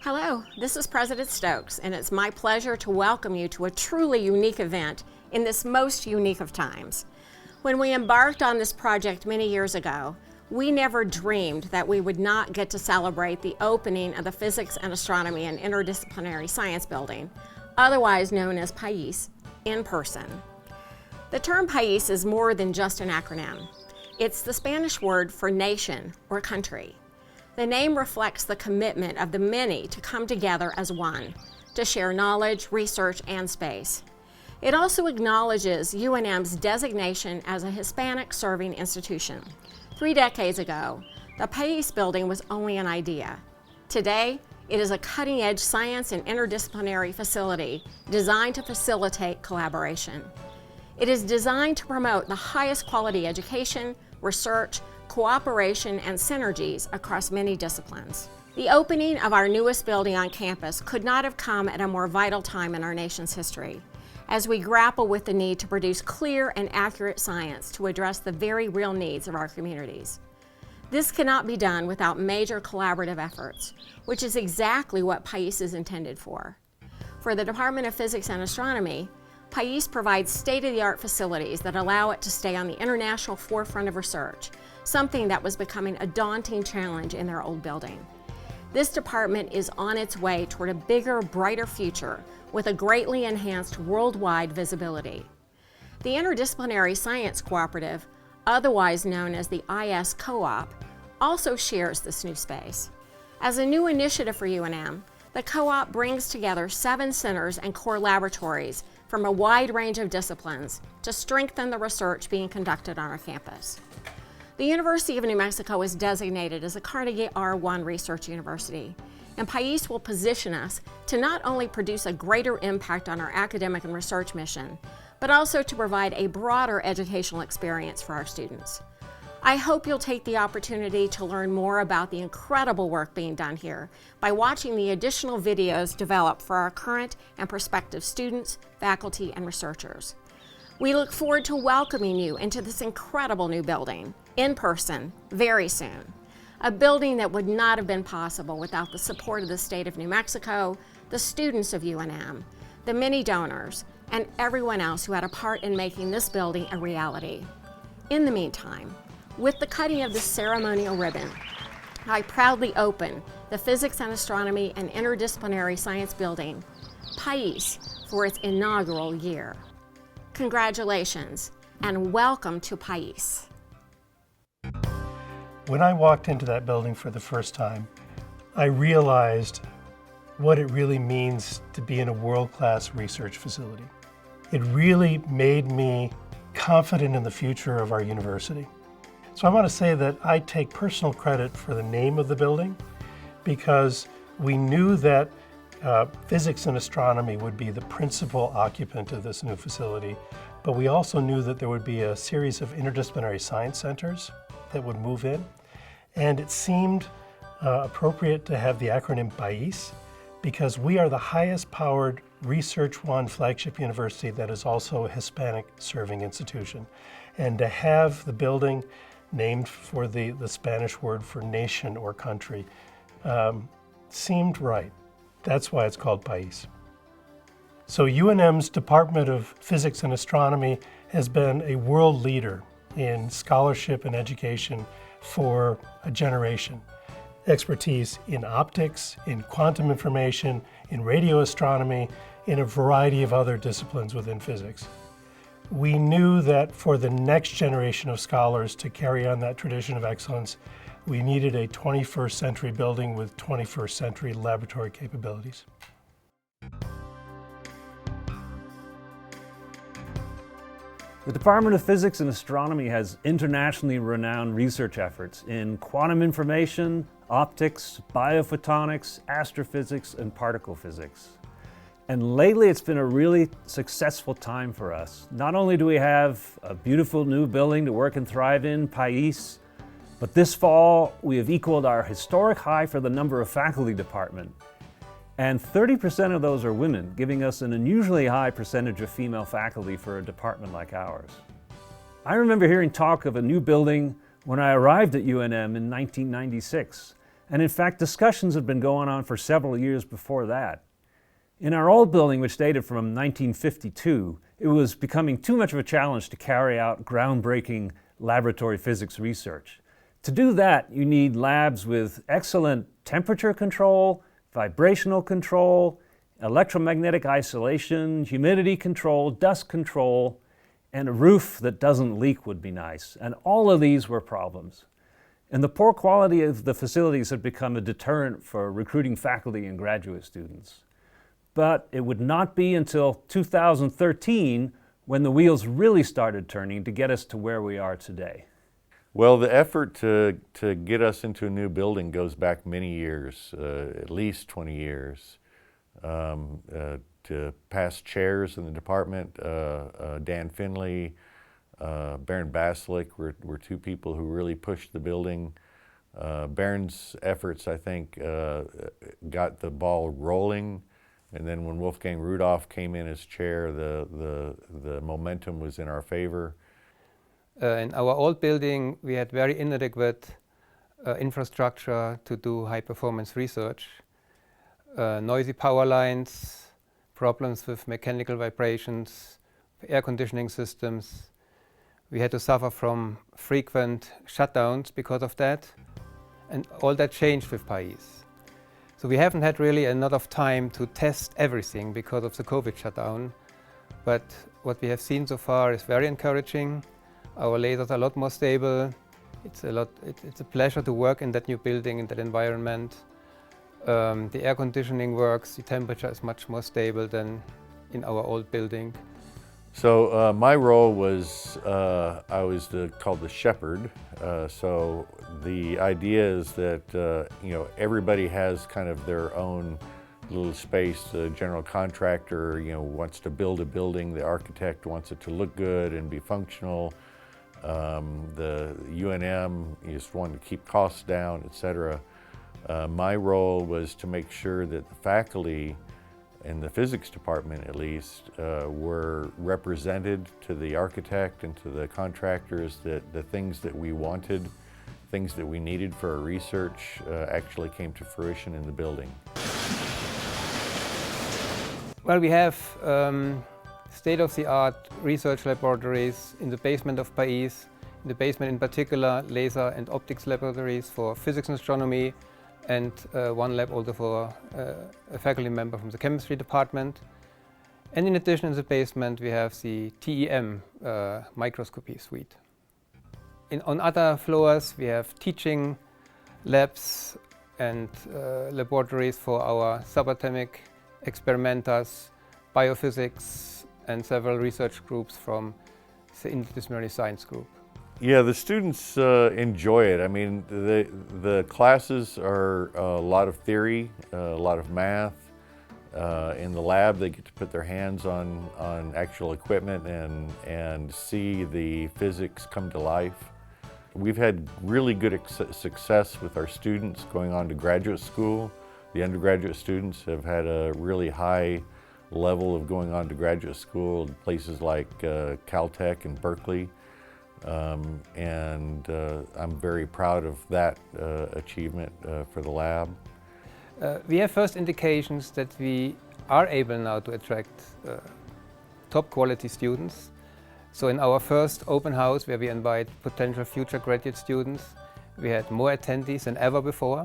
Hello, this is President Stokes, and it's my pleasure to welcome you to a truly unique event in this most unique of times. When we embarked on this project many years ago, we never dreamed that we would not get to celebrate the opening of the Physics and Astronomy and Interdisciplinary Science Building, otherwise known as PAIS, in person. The term PAIS is more than just an acronym. It's the Spanish word for nation or country. The name reflects the commitment of the many to come together as one, to share knowledge, research, and space. It also acknowledges UNM's designation as a Hispanic serving institution. 3 decades ago, the PAIS building was only an idea. Today, it is a cutting-edge science and interdisciplinary facility designed to facilitate collaboration. It is designed to promote the highest quality education, research, cooperation, and synergies across many disciplines. The opening of our newest building on campus could not have come at a more vital time in our nation's history, as we grapple with the need to produce clear and accurate science to address the very real needs of our communities. This cannot be done without major collaborative efforts, which is exactly what PAIS is intended for. For the Department of Physics and Astronomy, PAIS provides state-of-the-art facilities that allow it to stay on the international forefront of research, something that was becoming a daunting challenge in their old building. This department is on its way toward a bigger, brighter future with a greatly enhanced worldwide visibility. The Interdisciplinary Science Cooperative, otherwise known as the IS Co-op, also shares this new space. As a new initiative for UNM, the co-op brings together 7 centers and core laboratories from a wide range of disciplines to strengthen the research being conducted on our campus. The University of New Mexico is designated as a Carnegie R1 Research University, and PAIS will position us to not only produce a greater impact on our academic and research mission, but also to provide a broader educational experience for our students. I hope you'll take the opportunity to learn more about the incredible work being done here by watching the additional videos developed for our current and prospective students, faculty, and researchers. We look forward to welcoming you into this incredible new building, in person, very soon. A building that would not have been possible without the support of the state of New Mexico, the students of UNM, the many donors, and everyone else who had a part in making this building a reality. In the meantime, with the cutting of this ceremonial ribbon, I proudly open the Physics and Astronomy and Interdisciplinary Science Building, PAIS, for its inaugural year. Congratulations, and welcome to PAIS. When I walked into that building for the first time, I realized what it really means to be in a world-class research facility. It really made me confident in the future of our university. So I want to say that I take personal credit for the name of the building because we knew that physics and astronomy would be the principal occupant of this new facility, but we also knew that there would be a series of interdisciplinary science centers that would move in, and it seemed appropriate to have the acronym PAIS because we are the highest powered Research One flagship university that is also a Hispanic serving institution. And to have the building named for the Spanish word for nation or country seemed right. That's why it's called PAIS. So UNM's Department of Physics and Astronomy has been a world leader in scholarship and education for a generation. Expertise in optics, in quantum information, in radio astronomy, in a variety of other disciplines within physics. We knew that for the next generation of scholars to carry on that tradition of excellence, we needed a 21st century building with 21st century laboratory capabilities. The Department of Physics and Astronomy has internationally renowned research efforts in quantum information, optics, biophotonics, astrophysics, and particle physics. And lately it's been a really successful time for us. Not only do we have a beautiful new building to work and thrive in, PAIS, but this fall we have equaled our historic high for the number of faculty department. And 30% of those are women, giving us an unusually high percentage of female faculty for a department like ours. I remember hearing talk of a new building when I arrived at UNM in 1996. And in fact, discussions had been going on for several years before that. In our old building, which dated from 1952, it was becoming too much of a challenge to carry out groundbreaking laboratory physics research. To do that, you need labs with excellent temperature control, vibrational control, electromagnetic isolation, humidity control, dust control, and a roof that doesn't leak would be nice. And all of these were problems. And the poor quality of the facilities had become a deterrent for recruiting faculty and graduate students. But it would not be until 2013 when the wheels really started turning to get us to where we are today. Well, the effort to get us into a new building goes back many years, at least 20 years. To past chairs in the department, Dan Finley, Baron Basilick were two people who really pushed the building. Baron's efforts, I think, got the ball rolling. And then when Wolfgang Rudolph came in as chair, the momentum was in our favor. In our old building, we had very inadequate infrastructure to do high-performance research. Noisy power lines, problems with mechanical vibrations, air conditioning systems. We had to suffer from frequent shutdowns because of that. And all that changed with PAIS. So we haven't had really enough time to test everything because of the COVID shutdown. But what we have seen so far is very encouraging. Our lasers are a lot more stable. It's a pleasure to work in that new building, in that environment. The air conditioning works, the temperature is much more stable than in our old building. So my role was, I was called the shepherd. So the idea is that everybody has kind of their own little space. The general contractor wants to build a building. The architect wants it to look good and be functional. The UNM just wanted to keep costs down, etc. My role was to make sure that the faculty in the physics department, at least, were represented to the architect and to the contractors, that the things that we wanted, things that we needed for our research actually came to fruition in the building. Well, we have state-of-the-art research laboratories in the basement of PAIS, in the basement in particular laser and optics laboratories for physics and astronomy, and one lab also for a faculty member from the chemistry department. And in addition, in the basement we have the TEM microscopy suite. On other floors we have teaching labs and laboratories for our subatomic experimenters, biophysics, and several research groups from the interdisciplinary science group. Yeah, the students enjoy it. I mean, the classes are a lot of theory, a lot of math. In the lab, they get to put their hands on actual equipment and see the physics come to life. We've had really good success with our students going on to graduate school. The undergraduate students have had a really high level of going on to graduate school in places like Caltech and Berkeley. And I'm very proud of that achievement for the lab. We have first indications that we are able now to attract top quality students. So in our first open house, where we invite potential future graduate students, we had more attendees than ever before.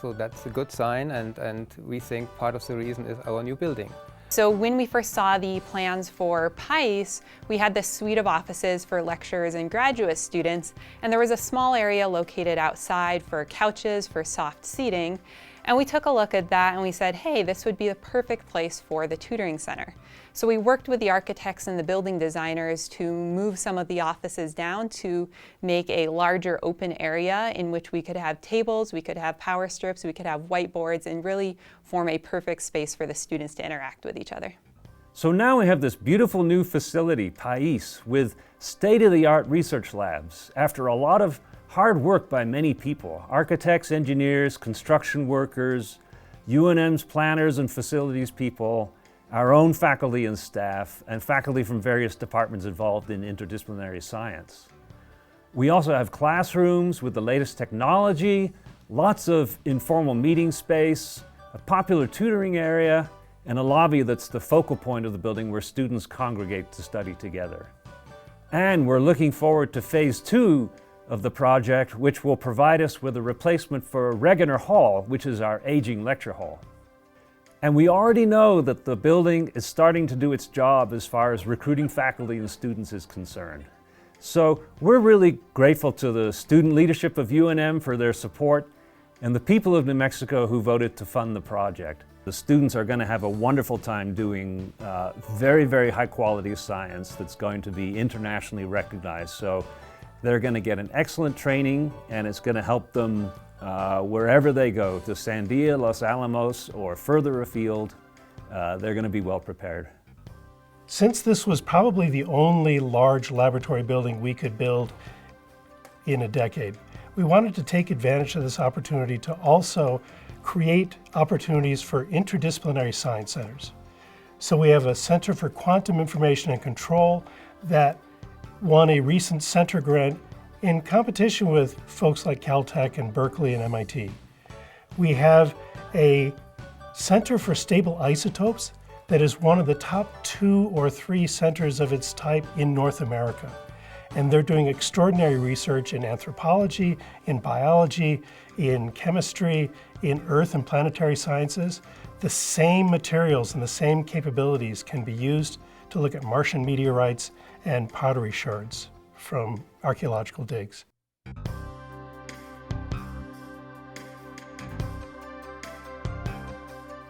So that's a good sign, and we think part of the reason is our new building. So when we first saw the plans for PAIS, we had this suite of offices for lecturers and graduate students, and there was a small area located outside for couches, for soft seating. And we took a look at that and we said, hey, this would be the perfect place for the tutoring center. So we worked with the architects and the building designers to move some of the offices down to make a larger open area in which we could have tables, we could have power strips, we could have whiteboards, and really form a perfect space for the students to interact with each other. So now we have this beautiful new facility, PAIS, with state-of-the-art research labs. After a lot of hard work by many people, architects, engineers, construction workers, UNM's planners and facilities people, our own faculty and staff, and faculty from various departments involved in interdisciplinary science. We also have classrooms with the latest technology, lots of informal meeting space, a popular tutoring area, and a lobby that's the focal point of the building where students congregate to study together. And we're looking forward to phase 2 of the project, which will provide us with a replacement for Regener Hall, which is our aging lecture hall. And we already know that the building is starting to do its job as far as recruiting faculty and students is concerned. So we're really grateful to the student leadership of UNM for their support and the people of New Mexico who voted to fund the project. The students are going to have a wonderful time doing very, very high quality science that's going to be internationally recognized. So they're going to get an excellent training, and it's going to help them wherever they go, to Sandia, Los Alamos, or further afield. They're going to be well prepared. Since this was probably the only large laboratory building we could build in a decade, we wanted to take advantage of this opportunity to also create opportunities for interdisciplinary science centers. So we have a Center for Quantum Information and Control that won a recent center grant in competition with folks like Caltech and Berkeley and MIT. We have a Center for Stable Isotopes that is one of the top 2 or 3 centers of its type in North America. And they're doing extraordinary research in anthropology, in biology, in chemistry, in earth and planetary sciences. The same materials and the same capabilities can be used to look at Martian meteorites and pottery shards from archaeological digs.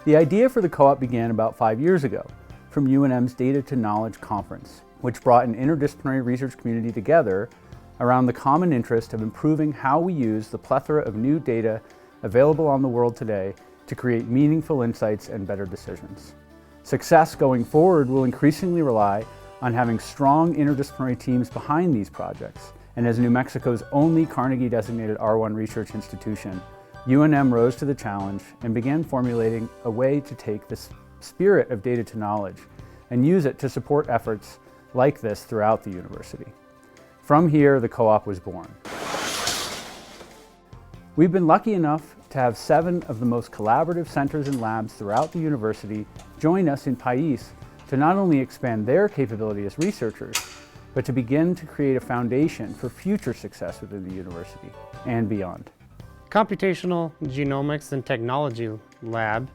The idea for the co-op began about 5 years ago from UNM's Data to Knowledge conference, which brought an interdisciplinary research community together around the common interest of improving how we use the plethora of new data available on the world today to create meaningful insights and better decisions. Success going forward will increasingly rely on having strong interdisciplinary teams behind these projects. And as New Mexico's only Carnegie-designated R1 research institution, UNM rose to the challenge and began formulating a way to take this spirit of data to knowledge and use it to support efforts like this throughout the university. From here, the co-op was born. We've been lucky enough to have 7 of the most collaborative centers and labs throughout the university join us in PAIS to not only expand their capability as researchers, but to begin to create a foundation for future success within the university and beyond. Computational Genomics and Technology Lab,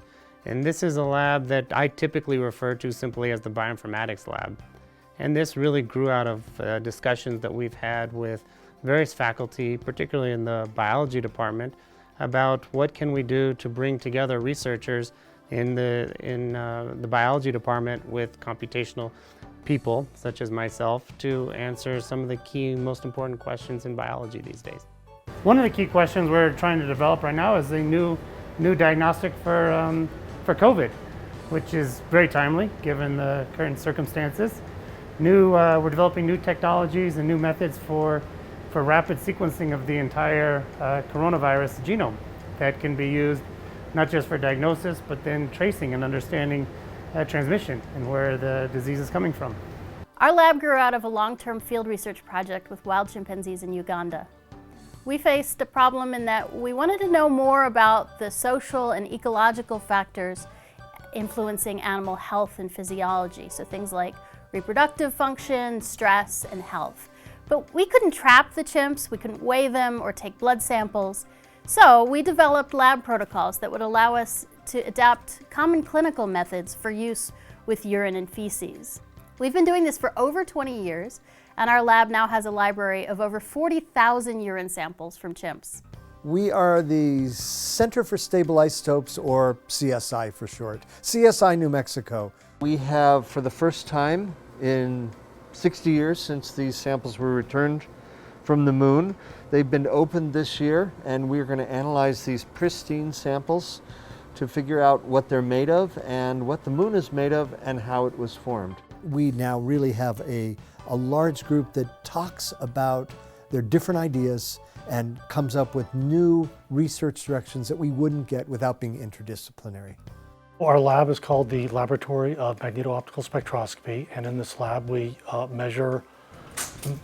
and this is a lab that I typically refer to simply as the Bioinformatics Lab. And this really grew out of discussions that we've had with various faculty, particularly in the biology department, about what can we do to bring together researchers in the biology department with computational people, such as myself, to answer some of the key, most important questions in biology these days. One of the key questions we're trying to develop right now is a new diagnostic for COVID, which is very timely given the current circumstances. We're developing new technologies and new methods for rapid sequencing of the entire coronavirus genome that can be used not just for diagnosis, but then tracing and understanding transmission and where the disease is coming from. Our lab grew out of a long-term field research project with wild chimpanzees in Uganda. We faced a problem in that we wanted to know more about the social and ecological factors influencing animal health and physiology, so things like reproductive function, stress, and health. But we couldn't trap the chimps, we couldn't weigh them or take blood samples, so we developed lab protocols that would allow us to adapt common clinical methods for use with urine and feces. We've been doing this for over 20 years, and our lab now has a library of over 40,000 urine samples from chimps. We are the Center for Stable Isotopes, or CSI for short, CSI New Mexico. We have, for the first time in 60 years since these samples were returned from the moon, they've been opened this year, and we're going to analyze these pristine samples to figure out what they're made of and what the moon is made of and how it was formed. We now really have a large group that talks about their different ideas and comes up with new research directions that we wouldn't get without being interdisciplinary. Our lab is called the Laboratory of Magneto-Optical Spectroscopy, and in this lab we measure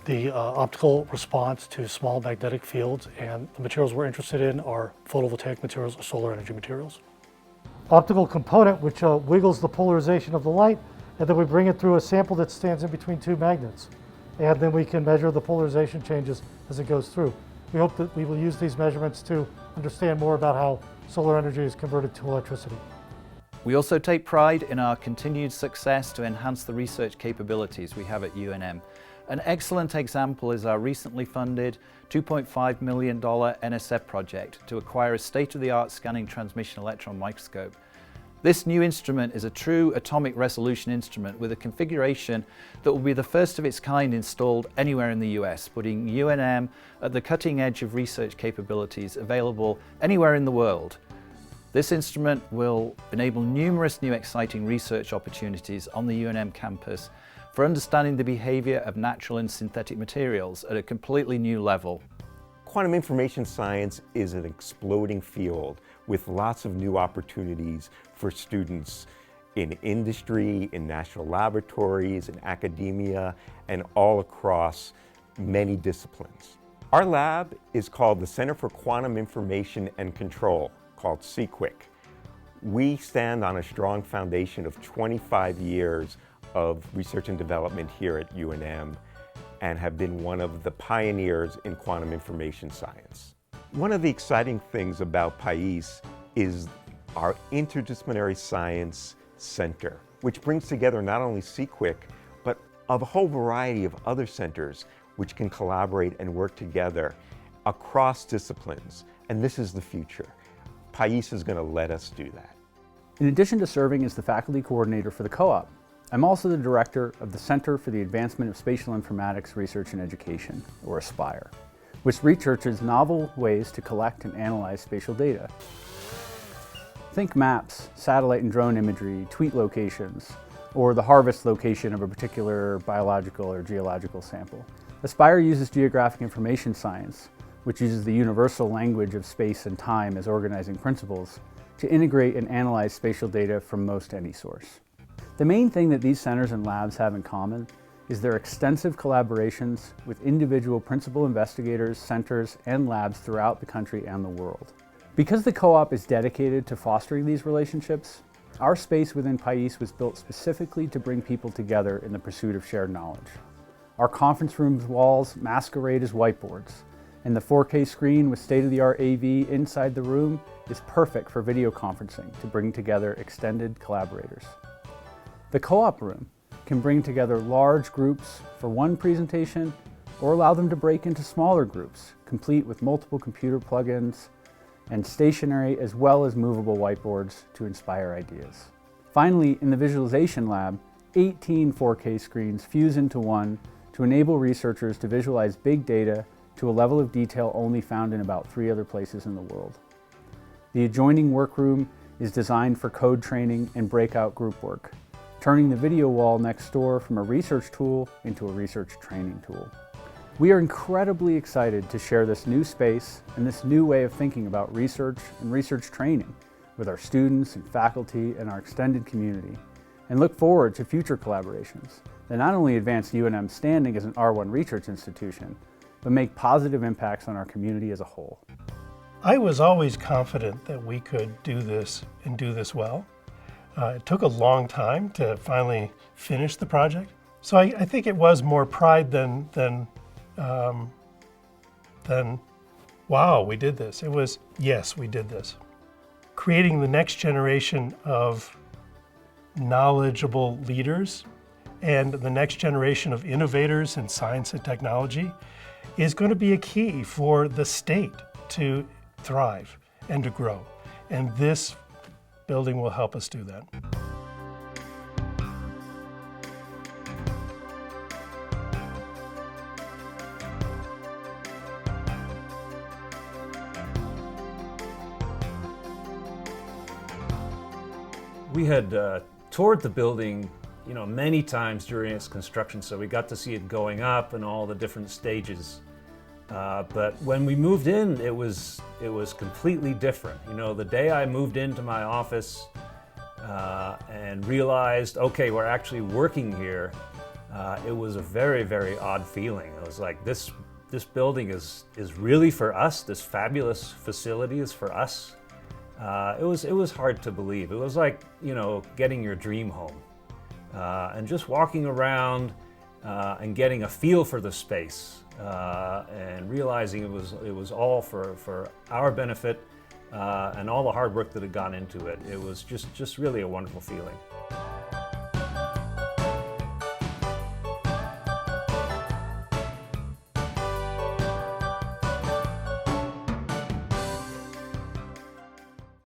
the optical response to small magnetic fields, and the materials we're interested in are photovoltaic materials or solar energy materials. Optical component, which wiggles the polarization of the light, and then we bring it through a sample that stands in between two magnets. And then we can measure the polarization changes as it goes through. We hope that we will use these measurements to understand more about how solar energy is converted to electricity. We also take pride in our continued success to enhance the research capabilities we have at UNM. An excellent example is our recently funded $2.5 million NSF project to acquire a state-of-the-art scanning transmission electron microscope. This new instrument is a true atomic resolution instrument with a configuration that will be the first of its kind installed anywhere in the US, putting UNM at the cutting edge of research capabilities available anywhere in the world. This instrument will enable numerous new exciting research opportunities on the UNM campus for understanding the behavior of natural and synthetic materials at a completely new level. Quantum information science is an exploding field with lots of new opportunities for students in industry, in national laboratories, in academia, and all across many disciplines. Our lab is called the Center for Quantum Information and Control, called CQuick. We stand on a strong foundation of 25 years of research and development here at UNM and have been one of the pioneers in quantum information science. One of the exciting things about PAIS is our Interdisciplinary Science Center, which brings together not only CQuick, but a whole variety of other centers which can collaborate and work together across disciplines. And this is the future. PAIS is going to let us do that. In addition to serving as the faculty coordinator for the co-op, I'm also the director of the Center for the Advancement of Spatial Informatics Research and Education, or ASPIRE, which researches novel ways to collect and analyze spatial data. Think maps, satellite and drone imagery, tweet locations, or the harvest location of a particular biological or geological sample. ASPIRE uses geographic information science, which uses the universal language of space and time as organizing principles, to integrate and analyze spatial data from most any source. The main thing that these centers and labs have in common is their extensive collaborations with individual principal investigators, centers, and labs throughout the country and the world. Because the co-op is dedicated to fostering these relationships, our space within PAIS was built specifically to bring people together in the pursuit of shared knowledge. Our conference room's walls masquerade as whiteboards, and the 4K screen with state-of-the-art AV inside the room is perfect for video conferencing to bring together extended collaborators. The co-op room can bring together large groups for one presentation or allow them to break into smaller groups, complete with multiple computer plugins and stationary as well as movable whiteboards to inspire ideas. Finally, in the visualization lab, 18 4K screens fuse into one to enable researchers to visualize big data to a level of detail only found in about 3 other places in the world. The adjoining workroom is designed for code training and breakout group work, turning the video wall next door from a research tool into a research training tool. We are incredibly excited to share this new space and this new way of thinking about research and research training with our students and faculty and our extended community, and look forward to future collaborations that not only advance UNM's standing as an R1 research institution, but make positive impacts on our community as a whole. I was always confident that we could do this and do this well. It took a long time to finally finish the project. So I think it was more pride than wow, we did this. It was, yes, we did this. Creating the next generation of knowledgeable leaders and the next generation of innovators in science and technology is going to be a key for the state to thrive and to grow. And this building will help us do that. We had toured the building, many times during its construction, so we got to see it going up and all the different stages. But when we moved in, it was completely different. The day I moved into my office and realized, okay, we're actually working here, it was a very, very odd feeling. It was like, this building is really for us. This fabulous facility is for us. It was hard to believe. It was like, you know, getting your dream home, and just walking around and getting a feel for the space, and realizing it was all for our benefit, and all the hard work that had gone into it. It was just really a wonderful feeling.